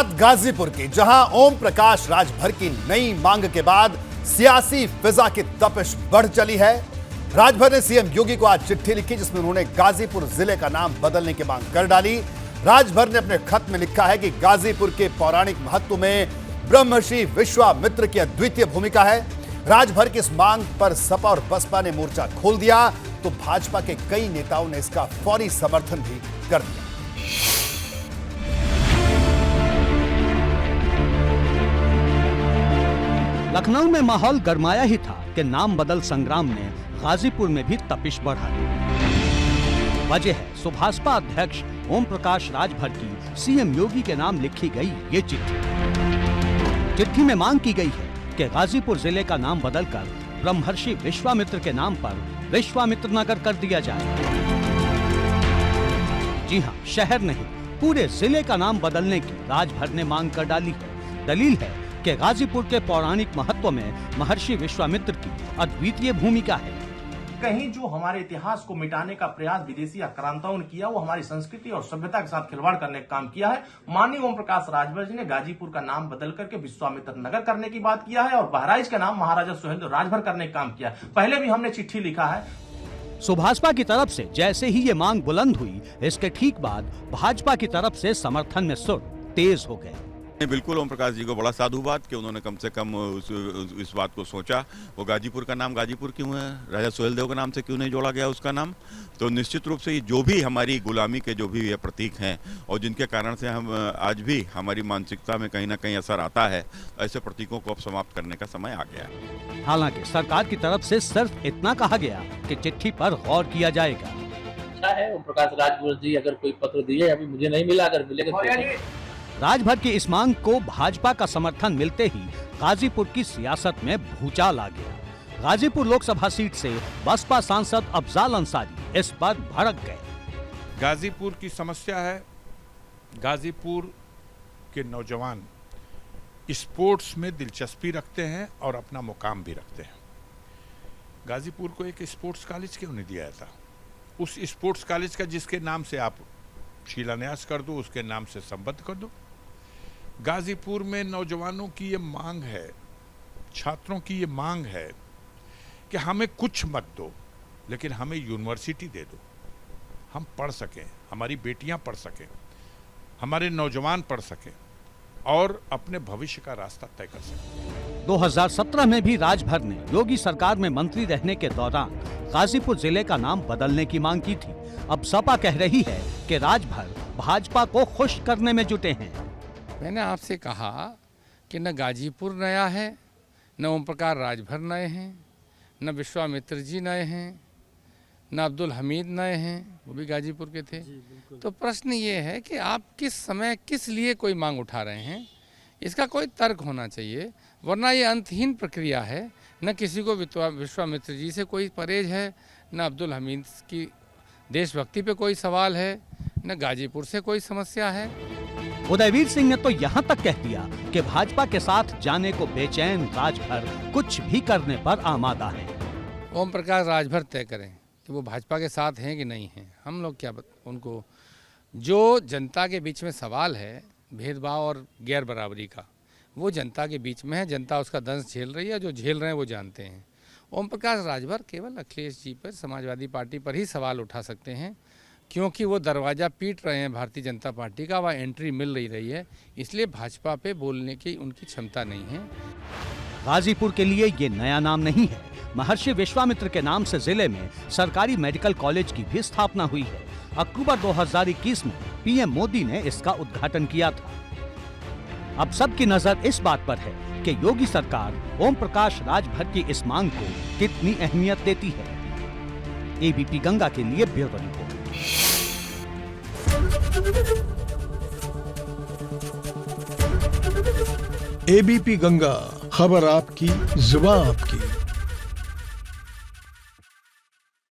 बात गाजीपुर की, जहां ओम प्रकाश राजभर की नई मांग के बाद सियासी फिजा की तपिश बढ़ चली है। राजभर ने सीएम योगी को आज चिट्ठी लिखी, जिसमें उन्होंने गाजीपुर जिले का नाम बदलने की मांग कर डाली। राजभर ने अपने खत में लिखा है कि गाजीपुर के पौराणिक महत्व में ब्रह्मर्षि विश्वामित्र की अद्वितीय भूमिका है। राजभर की इस मांग पर सपा और बसपा ने मोर्चा खोल दिया तो भाजपा के कई नेताओं ने इसका फौरी समर्थन भी कर दिया। लखनऊ में माहौल गरमाया ही था कि नाम बदल संग्राम ने गाजीपुर में भी तपिश बढ़ा दी। वजह है सुभाषपा अध्यक्ष ओम प्रकाश राजभर की सीएम योगी के नाम लिखी गई ये चिट्ठी। चिट्ठी में मांग की गई है कि गाजीपुर जिले का नाम बदलकर ब्रह्मर्षि विश्वामित्र के नाम पर विश्वामित्र नगर कर दिया जाए। जी हां, शहर नहीं पूरे जिले का नाम बदलने की राजभर ने मांग कर डाली है। दलील है कि गाजीपुर के पौराणिक महत्व में महर्षि विश्वामित्र की अद्वितीय भूमिका है। कहीं जो हमारे इतिहास को मिटाने का प्रयास विदेशी आक्रांताओं ने किया, वो हमारी संस्कृति और सभ्यता के साथ खिलवाड़ करने का काम किया है। माननीय ओम प्रकाश राजभर जी ने गाजीपुर का नाम बदल करके विश्वामित्र नगर करने की बात किया है और बहराइच का नाम महाराजा सुहेलदेव राजभर करने का काम किया है। पहले भी हमने चिट्ठी लिखा है। सुभाषपा की तरफ से जैसे ही ये मांग बुलंद हुई, इसके ठीक बाद भाजपा की तरफ से समर्थन में सुर तेज हो गए। बिल्कुल ओम प्रकाश जी को बड़ा साधुवाद कि उन्होंने कम से कम इस बात को सोचा। वो गाजीपुर का नाम गाजीपुर क्यों है, राजा सुहेलदेव के नाम से क्यों नहीं जोड़ा गया उसका नाम। तो निश्चित रूप से जो भी हमारी गुलामी के जो भी ये प्रतीक हैं और जिनके कारण से हम आज भी हमारी मानसिकता में कहीं ना कहीं असर आता है, ऐसे प्रतीकों को अब समाप्त करने का समय आ गया है। हालांकि सरकार की तरफ से सिर्फ इतना कहा गया कि चिट्ठी पर गौर किया जाएगा। अच्छा है ओम प्रकाश राजभर जी अगर कोई पत्र दिए, अभी मुझे नहीं मिला, अगर मिलेगा। राजभर की इस मांग को भाजपा का समर्थन मिलते ही गाजीपुर की सियासत में भूचाल आ गया। गाजीपुर लोकसभा सीट से बसपा सांसद अफजाल अंसारी इस पर भड़क गए। गाजीपुर की समस्या है, गाजीपुर के नौजवान स्पोर्ट्स में दिलचस्पी रखते हैं और अपना मुकाम भी रखते हैं। गाजीपुर को एक स्पोर्ट्स कॉलेज क्यों नहीं दिया जाता? उस स्पोर्ट्स कॉलेज का जिसके नाम से आप शिलान्यास कर दो, उसके नाम से संबद्ध कर दो। गाजीपुर में नौजवानों की ये मांग है, छात्रों की ये मांग है कि हमें कुछ मत दो, लेकिन हमें यूनिवर्सिटी दे दो, हम पढ़ सकें, हमारी बेटियां पढ़ सकें, हमारे नौजवान पढ़ सकें और अपने भविष्य का रास्ता तय कर सकें। 2017 में भी राजभर ने योगी सरकार में मंत्री रहने के दौरान गाजीपुर जिले का नाम बदलने की मांग की थी। अब सपा कह रही है कि राजभर भाजपा को खुश करने में जुटे हैं। मैंने आपसे कहा कि न गाजीपुर नया है, न ओम प्रकाश राजभर नए हैं, न विश्वामित्र जी नए हैं, न अब्दुल हमीद नए हैं, वो भी गाजीपुर के थे। तो प्रश्न ये है कि आप किस समय किस लिए कोई मांग उठा रहे हैं, इसका कोई तर्क होना चाहिए, वरना ये अंतहीन प्रक्रिया है। न किसी को विश्वामित्र जी से कोई परहेज है, न अब्दुल हमीद की देशभक्ति पे कोई सवाल है, न गाजीपुर से कोई समस्या है। उदयवीर सिंह ने तो यहाँ तक कह दिया कि भाजपा के साथ जाने को बेचैन राजभर कुछ भी करने पर आमादा है। ओम प्रकाश राजभर तय करें कि वो भाजपा के साथ हैं कि नहीं हैं। हम लोग क्या उनको, जो जनता के बीच में सवाल है भेदभाव और गैर बराबरी का, वो जनता के बीच में है। जनता उसका दंश झेल रही है, जो झेल रहे हैं वो जानते हैं। ओम प्रकाश राजभर केवल अखिलेश जी पर, समाजवादी पार्टी पर ही सवाल उठा सकते हैं, क्योंकि वो दरवाज़ा पीट रहे हैं भारतीय जनता पार्टी का, वह एंट्री मिल रही है, इसलिए भाजपा पे बोलने की उनकी क्षमता नहीं है। गाजीपुर के लिए ये नया नाम नहीं है। महर्षि विश्वामित्र के नाम से जिले में सरकारी मेडिकल कॉलेज की भी स्थापना हुई है। अक्टूबर 2021 में पीएम मोदी ने इसका उद्घाटन किया था। अब सबकी नजर इस बात पर है कि योगी सरकार ओम प्रकाश राजभर की इस मांग को कितनी अहमियत देती है। एबीपी गंगा के लिए ब्यूरो रिपोर्ट। एबीपी गंगा, खबर आपकी, जुबान आपकी।